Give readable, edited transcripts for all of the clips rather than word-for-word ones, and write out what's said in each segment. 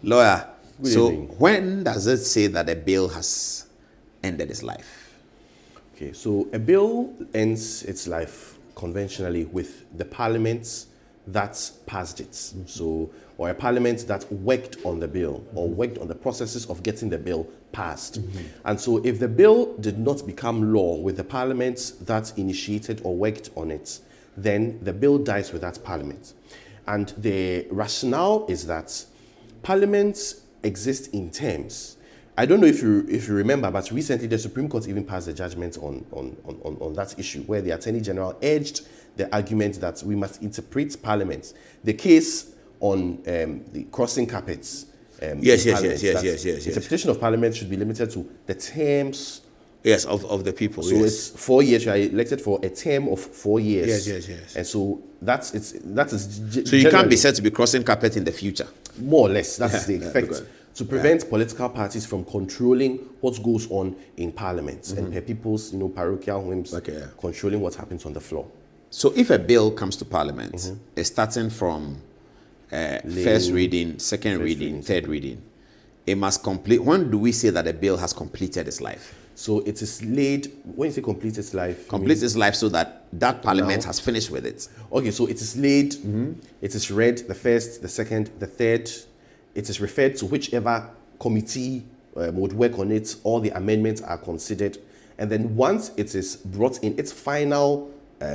Lawyer, Good so evening. when does it say that a bill has ended its life? Okay, so a bill ends its life conventionally with the parliament that passed it. So, or a parliament that worked on the bill or worked on the processes of getting the bill passed. And so if the bill did not become law with the parliament that initiated or worked on it, then the bill dies with that parliament. And the rationale is that parliaments exist in terms. I don't know if you remember, but recently the Supreme Court even passed a judgment on that issue, where the Attorney General urged the argument that we must interpret parliaments. The case on the crossing carpets. Yes. Interpretation of parliament should be limited to the terms. Yes, of the people. So it's 4 years. You are elected for a term of 4 years. Yes. And so that is. So you can't be said to be crossing carpet in the future. More or less, that is the effect. Good. To prevent political parties from controlling what goes on in parliament and per people's, parochial whims, controlling what happens on the floor. So if a bill comes to parliament, it's starting from first reading, second reading, third reading, it must complete. When do we say that a bill has completed its life? So it is laid, when you say complete its life... Complete its life so that parliament has finished with it. Okay, so it is laid, it is read, the first, the second, the third, it is referred to whichever committee would work on it, all the amendments are considered, and then once it is brought in its final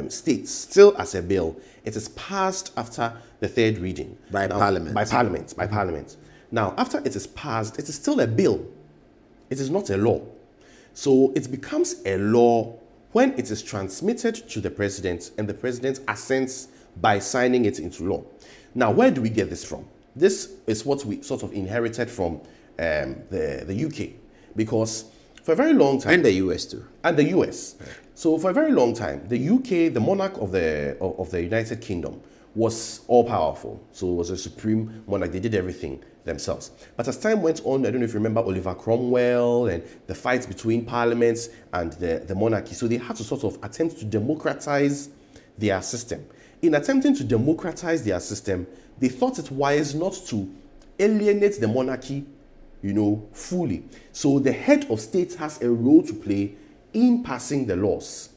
state, still as a bill, it is passed after the third reading. By parliament. By parliament. Now, after it is passed, it is still a bill. It is not a law. So it becomes a law when it is transmitted to the president and the president assents by signing it into law. Now, where do we get this from? This is what we sort of inherited from the UK, because for a very long time... And the US too. And the US. Right. So for a very long time, the UK, the monarch of the United Kingdom, was all-powerful. So it was a supreme monarch. They did everything themselves. But as time went on, I don't know if you remember Oliver Cromwell and the fights between parliaments and the monarchy. So they had to sort of attempt to democratize their system. In attempting to democratize their system, they thought it wise not to alienate the monarchy, fully. So the head of state has a role to play in passing the laws.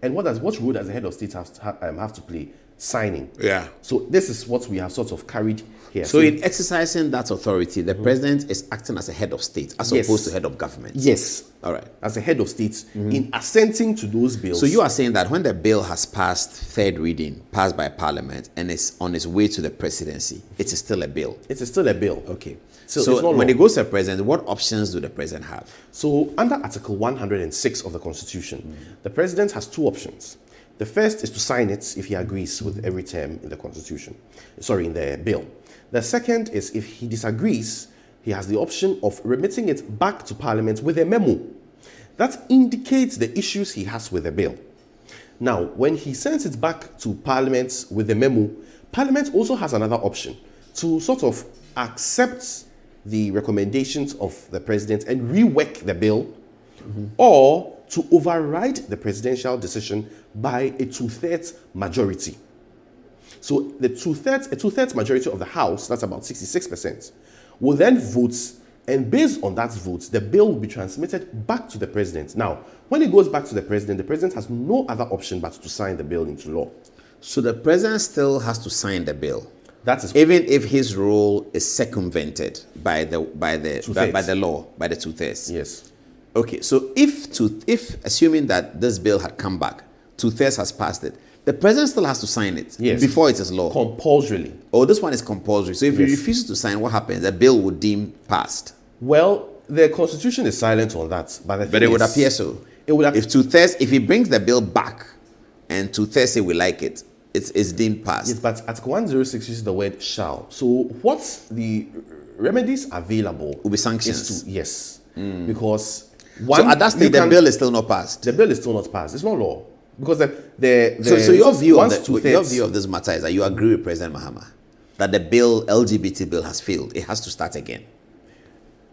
And what role does the head of state have to play? Signing. Yeah. So this is what we have sort of carried here. So in exercising that authority, the president is acting as a head of state as opposed to head of government. Yes. All right. As a head of state in assenting to those bills. So you are saying that when the bill has passed third reading, passed by parliament, and is on its way to the presidency, it is still a bill. It is still a bill. Okay. So when it goes to the president, what options do the president have? So under Article 106 of the Constitution, the president has two options. The first is to sign it if he agrees with every term in the Constitution, in the bill. The second is if he disagrees, he has the option of remitting it back to Parliament with a memo that indicates the issues he has with the bill. Now, when he sends it back to Parliament with a memo, Parliament also has another option to sort of accept the recommendations of the president and rework the bill, or to override the presidential decision by a 2/3 majority. So a 2/3 majority of the House, that's about 66%, will then vote, and based on that vote, the bill will be transmitted back to the president. Now, when it goes back to the president has no other option but to sign the bill into law. So the president still has to sign the bill. That is even if his role is circumvented by the law, by the 2/3. Yes. Okay, so if assuming that this bill had come back, 2/3 has passed it, the president still has to sign it before it is law. Compulsorily. Oh, this one is compulsory. So if he refuses to sign, what happens? The bill would deem passed. Well, the Constitution is silent on that, but it would appear so. It would if 2/3, if he brings the bill back, and 2/3 say we like it, it's deemed passed. Yes, but Article 106 uses the word shall. So what's the remedies available? Will be sanctions. Because so at that stage, the bill is still not passed. The bill is still not passed. It's not law. Because so your view of this matter is that you agree with President Mahama that the LGBT bill has failed. It has to start again.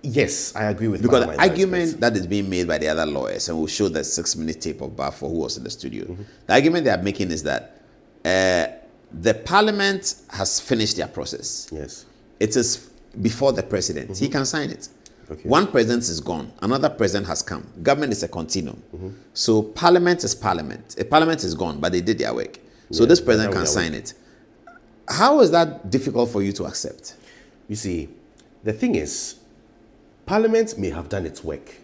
Yes, I agree with because the argument that is being made by the other lawyers, and we'll show the 6-minute tape of Bafo who was in the studio. The argument they are making is that the Parliament has finished their process. Yes, it is before the president, he can sign it. Okay. One president is gone, another president has come. Government is a continuum. So parliament is parliament. A parliament is gone, but they did their work. So this president can sign it. How is that difficult for you to accept? You see, the thing is, Parliament may have done its work,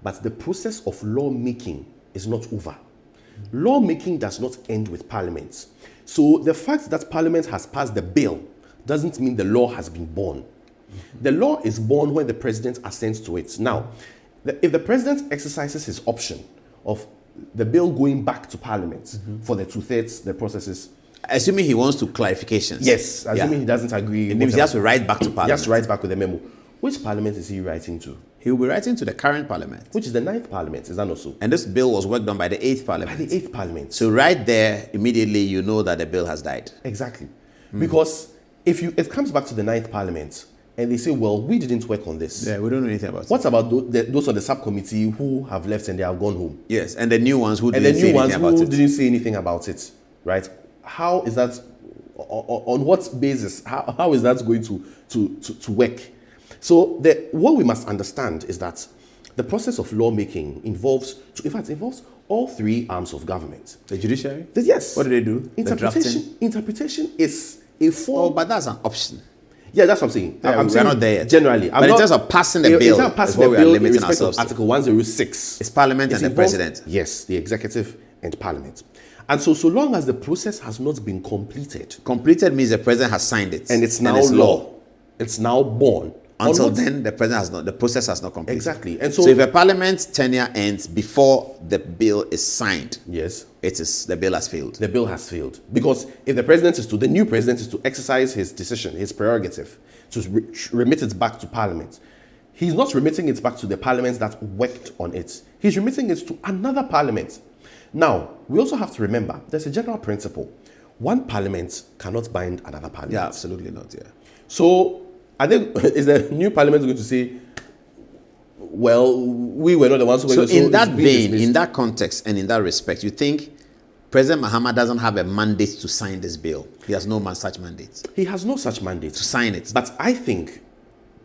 but the process of lawmaking is not over. Lawmaking does not end with Parliament. So the fact that Parliament has passed the bill doesn't mean the law has been born. The law is born when the president assents to it. Now, if the president exercises his option of the bill going back to Parliament for the 2/3, the processes. Assuming he wants to clarifications. Yes, assuming he doesn't agree. It means he has to write back to Parliament. He has to write back with a memo. Which Parliament is he writing to? He will be writing to the current Parliament. Which is the 9th Parliament, is that not so? And this bill was worked on by the 8th Parliament. By the 8th Parliament. So right there, immediately you know that the bill has died. Exactly. Because if it comes back to the 9th Parliament, and they say, well, we didn't work on this. Yeah, we don't know anything about it. What about those on the subcommittee who have left and they have gone home? Yes, and the new ones who didn't say anything about it. Didn't say anything about it, right? How is that, on what basis, how is that going to work? So what we must understand is that the process of lawmaking involves all three arms of government. The judiciary? Yes. What do they do? Interpretation is a form. Oh, but that's an option. Yeah, that's what I'm saying. Yeah, we're not there yet. Generally. But in terms of passing the bill, passing the bill in respect of Article 106. It's Parliament and the President. Yes, the executive and Parliament. And so long as the process has not been completed. Completed means the President has signed it. And it's now law. It's now born. Until then, the process has not completed. Exactly. And so if a Parliament's tenure ends before the bill is signed, yes, the bill has failed. The bill has failed. Because if the new president is to exercise his decision, his prerogative, to remit it back to Parliament, he's not remitting it back to the Parliament that worked on it. He's remitting it to another Parliament. Now, we also have to remember, there's a general principle. One Parliament cannot bind another Parliament. Yeah, absolutely not, yeah. So, is the new Parliament going to say, well, we were not the ones who were... So in that vein, in that context, and in that respect, you think President Mahama doesn't have a mandate to sign this bill? He has no such mandate. He has no such mandate. To sign it. But I think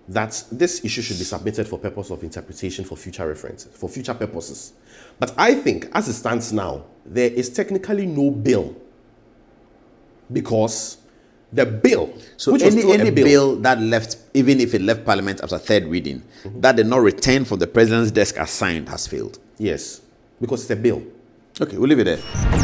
that this issue should be submitted for purpose of interpretation for future references, for future purposes. But I think, as it stands now, there is technically no bill because the bill, so any bill that left, even if it left Parliament after third reading, that did not return from the President's desk as signed, has failed. Yes, because it's a bill. Okay, we'll leave it there.